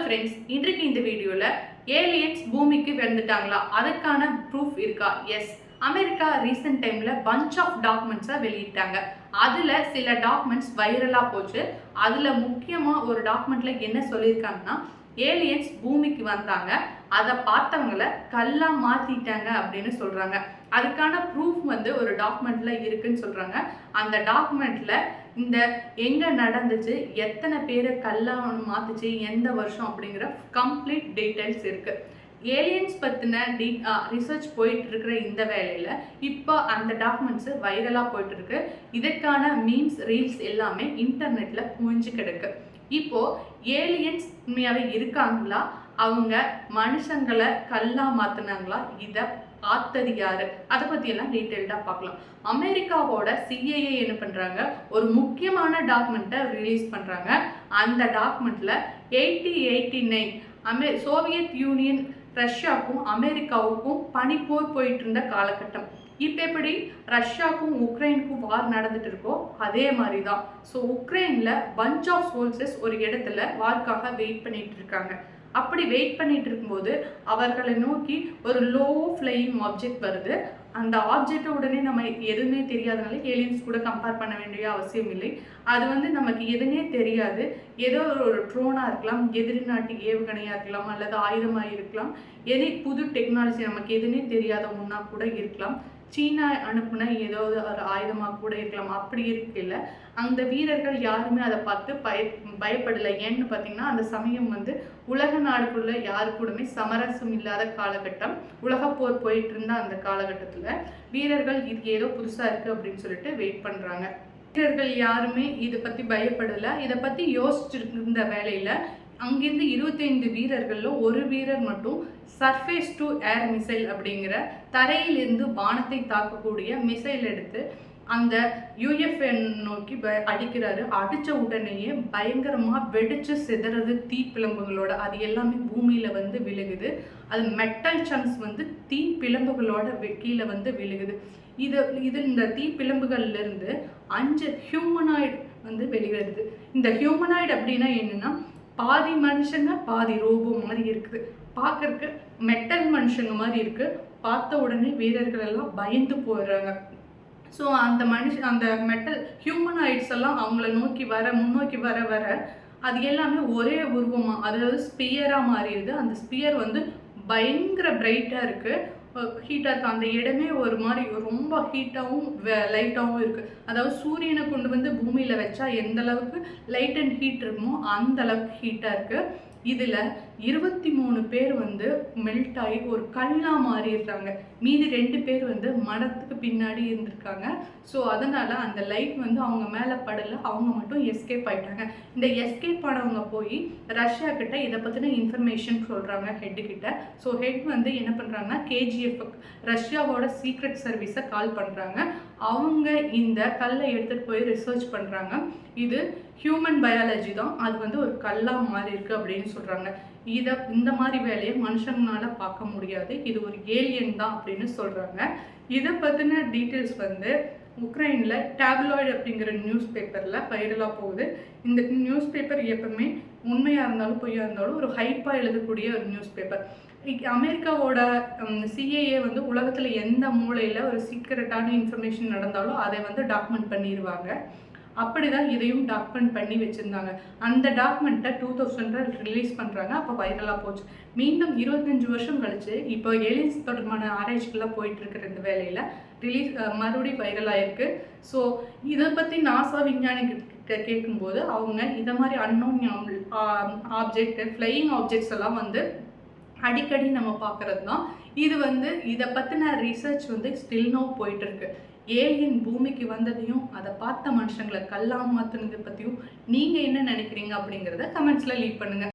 Friends, இன்றைக்கு இந்த வீடியோல ஏலியன்ஸ் பூமிக்கு வந்துட்டாங்களா, அதுக்கான ப்ரூஃப் இருக்கா? எஸ். அமெரிக்கா ரீசெண்ட் டைம்ல பஞ்ச் ஆஃப் டாக்குமெண்ட்ஸை வெளியிட்டாங்க. அதுல சில டாக்குமெண்ட்ஸ் வைரலா போச்சு. அதுல முக்கியமா ஒரு டாக்குமெண்ட்ல என்ன சொல்லியிருக்காங்கன்னா, ஏலியன்ஸ் பூமிக்கு வந்தாங்க, அதை பார்த்தவங்கள கல்லா மாத்திட்டாங்க அப்படின்னு சொல்றாங்க. அதுக்கான ப்ரூஃப் ஒரு டாக்குமெண்ட்ல இருக்குன்னு சொல்றாங்க. அந்த டாக்குமெண்ட்ல இந்த எங்க நடந்துச்சு, எத்தனை பேரை கல்லா மாத்துச்சு, எந்த வருஷம் அப்படிங்கிற கம்ப்ளீட் டீடைல்ஸ் இருக்கு. ஏலியன்ஸ் பத்தின ரிசர்ச் போயிட்டு இருக்கிற இந்த வேலையில இப்போ அந்த டாக்குமெண்ட்ஸ் வைரலா போயிட்டு இருக்கு. இதற்கான மீம்ஸ், ரீல்ஸ் எல்லாமே இன்டர்நெட்ல குவிஞ்சு கிடக்கு. இப்போ ஏலியன்ஸ் உண்மையாவே இருக்காங்களா, அவங்க மனுஷங்களை கல்லா மாத்தினாங்களா, இதை பார்த்தது யாரு, அதை பத்தி எல்லாம் டீட்டெயில்டா பார்க்கலாம். அமெரிக்காவோட சிஐஏ என்ன பண்றாங்க, ஒரு முக்கியமான டாக்குமெண்ட்டை ரிலீஸ் பண்றாங்க. அந்த டாக்குமெண்ட்ல 1889 சோவியத் யூனியன் ரஷ்யாவுக்கும் அமெரிக்காவுக்கும் பனிப்போர் போயிட்டு இருந்த காலகட்டம். இப்போ எப்படி ரஷ்யாவுக்கும் உக்ரைனுக்கும் வார் நடந்துட்டு இருக்கோ அதே மாதிரி தான். ஸோ உக்ரைன்ல பஞ்ச் ஆஃப் சோல்ஜர்ஸ் ஒரு இடத்துல வார்க்காக வெயிட் பண்ணிட்டு இருக்காங்க. அப்படி வெயிட் பண்ணிட்டு இருக்கும்போது அவர்களை நோக்கி ஒரு லோ ஃப்ளையிங் ஆப்ஜெக்ட் வருது. அந்த ஆப்ஜெக்டை உடனே நம்ம எதுவுமே தெரியாதனால ஏலியன்ஸ் கூட கம்பேர் பண்ண வேண்டிய அவசியம் இல்லை. அது நமக்கு எதுவுமே தெரியாது. ஏதோ ஒரு ட்ரோனாக இருக்கலாம், எதிரி நாட்டு ஏவுகணையாக இருக்கலாம், அல்லது ஆயுதமாக இருக்கலாம், புது டெக்னாலஜி நமக்கு எதுவுமே தெரியாத ஒன்றா கூட இருக்கலாம், சீனா அனுப்புன ஏதோ ஒரு ஆயுதமாக கூட இருக்கலாம். அப்படி இருக்குல்ல, அந்த வீரர்கள் யாருமே அதை பார்த்து பயப்படலை. ஏன்னு பார்த்தீங்கன்னா, அந்த சமயம் உலக நாடுக்குள்ள யாரு கூடமே சமரசம் இல்லாத காலகட்டம், உலகப்போர் போயிட்டு இருந்த அந்த காலகட்டத்தில் வீரர்கள் இது ஏதோ புதுசாக இருக்குது அப்படின்னு சொல்லிட்டு வெயிட் பண்ணுறாங்க. வீரர்கள் யாருமே இதை பற்றி பயப்படலை. இதை பற்றி யோசிச்சிருந்த வேலையில் அங்கிருந்து 25 வீரர்கள்ல ஒரு வீரர் மட்டும் சர்ஃபேஸ் டு ஏர் மிசைல் அப்படிங்கிற தரையிலிருந்து வானத்தை தாக்கக்கூடிய மிசைல் எடுத்து அந்த யூஎஃப்என் நோக்கி அடிக்கிறாரு. அடித்த உடனேயே பயங்கரமாக வெடிச்சு சிதறது தீப்பிழம்புகளோட. அது எல்லாமே பூமியில் விழுகுது. அது மெட்டல் சங்க்ஸ் தீப்பிழம்புகளோட கீழே விழுகுது. இந்த தீப்பிழம்புகள்லேருந்து 5 ஹியூமனாய்டு வெளிவருது. இந்த ஹியூமனாய்டு அப்படின்னா என்னன்னா, பாதி மனுஷங்க பாதி ரோபோ மாதிரி இருக்குது. பார்க்கறக்கு மெட்டல் மனுஷங்க மாதிரி இருக்கு. பார்த்த உடனே வீரர்கள் எல்லாம் பயந்து போயிடுறாங்க. ஸோ அந்த மெட்டல் ஹியூமனாய்ட்ஸ் எல்லாம் அவங்கள முன்னோக்கி வர அது எல்லாமே ஒரே உருவமாக, அதாவது ஸ்பியராக மாறிடுது. அந்த ஸ்பியர் பயங்கர பிரைட்டாக இருக்குது, ஹீட்டாக இருக்குது. அந்த இடமே ஒரு மாதிரி ரொம்ப ஹீட்டாகவும் லைட்டாகவும் இருக்குது. அதாவது சூரியனை கொண்டு பூமியில் வச்சா எந்த அளவுக்கு லைட் அண்ட் ஹீட் இருக்குமோ அந்த அளவுக்கு ஹீட்டாக இருக்குது. இதில் 23 பேர் மெல்ட் ஆகி ஒரு கல்லா மாறிடுறாங்க. மீதி 2 பேர் மரத்துக்கு பின்னாடி இருந்திருக்காங்க. ஸோ அதனால் அந்த லைட் அவங்க மேலே படலை, அவங்க மட்டும் எஸ்கேப் ஆகிட்டாங்க. இந்த எஸ்கேப் ஆனவங்க போய் ரஷ்யா கிட்ட இதை பற்றின இன்ஃபர்மேஷன் சொல்கிறாங்க ஹெட்டு கிட்ட. ஸோ ஹெட் என்ன பண்ணுறாங்கன்னா, கேஜிஎஃப் ரஷ்யாவோட சீக்ரெட் சர்வீஸை கால் பண்ணுறாங்க. அவங்க இந்த கல்லை எடுத்துகிட்டு போய் ரிசர்ச் பண்ணுறாங்க. இது ஹியூமன் பயாலஜி தான், அது ஒரு கல்லாக மாறி இருக்குது அப்படின்னு சொல்கிறாங்க. இந்த மாதிரி வேலையை மனுஷங்களால பார்க்க முடியாது, இது ஒரு ஏலியன் தான் அப்படின்னு சொல்கிறாங்க. இதை பற்றின டீட்டெயில்ஸ் உக்ரைனில் டேப்லாய்டு அப்படிங்கிற நியூஸ் பேப்பரில் வைரலாக போகுது. இந்த நியூஸ் பேப்பர் எப்பவுமே உண்மையாக இருந்தாலும் பொய்யாக இருந்தாலும் ஒரு ஹைப்பாக எழுதக்கூடிய ஒரு நியூஸ் பேப்பர். அமெரிக்காவோட சிஏஏ உலகத்தில் எந்த மூலையில் ஒரு சீக்ரெட்டான இன்ஃபர்மேஷன் நடந்தாலும் அதை டாக்குமெண்ட் பண்ணிடுவாங்க. அப்படிதான் இதையும் டாக்குமெண்ட் பண்ணி வச்சுருந்தாங்க. அந்த டாக்குமெண்ட்டை 2000 ரிலீஸ் பண்ணுறாங்க. அப்போ வைரலாக போச்சு. மீண்டும் 25 வருஷம் கழிச்சு இப்போ ஏலியன்ஸ் தொடர்பான ஆராய்ச்சிகள்லாம் போயிட்டு இருக்கிற இந்த வேலையில் மறுபடியும் வைரலாக இருக்குது. ஸோ இதை பற்றி நாசா விஞ்ஞானிகிட்ட கேட்கும்போது அவங்க இதை மாதிரி அன்னோன் ஆப்ஜெக்ட், ஃப்ளையிங் ஆப்ஜெக்ட்ஸ் எல்லாம் அடிக்கடி நம்ம பார்க்கறது தான். இது இதை பற்றின ரிசர்ச் ஸ்டில் நோ போயிட்டு இருக்கு. ஏலியன் பூமிக்கு வந்ததையும் அதை பார்த்த மனுஷங்களை கல்லா மாத்துனதை பற்றியும் நீங்கள் என்ன நினைக்கிறீங்க அப்படிங்கிறத கமெண்ட்ஸில் லீவ் பண்ணுங்கள்.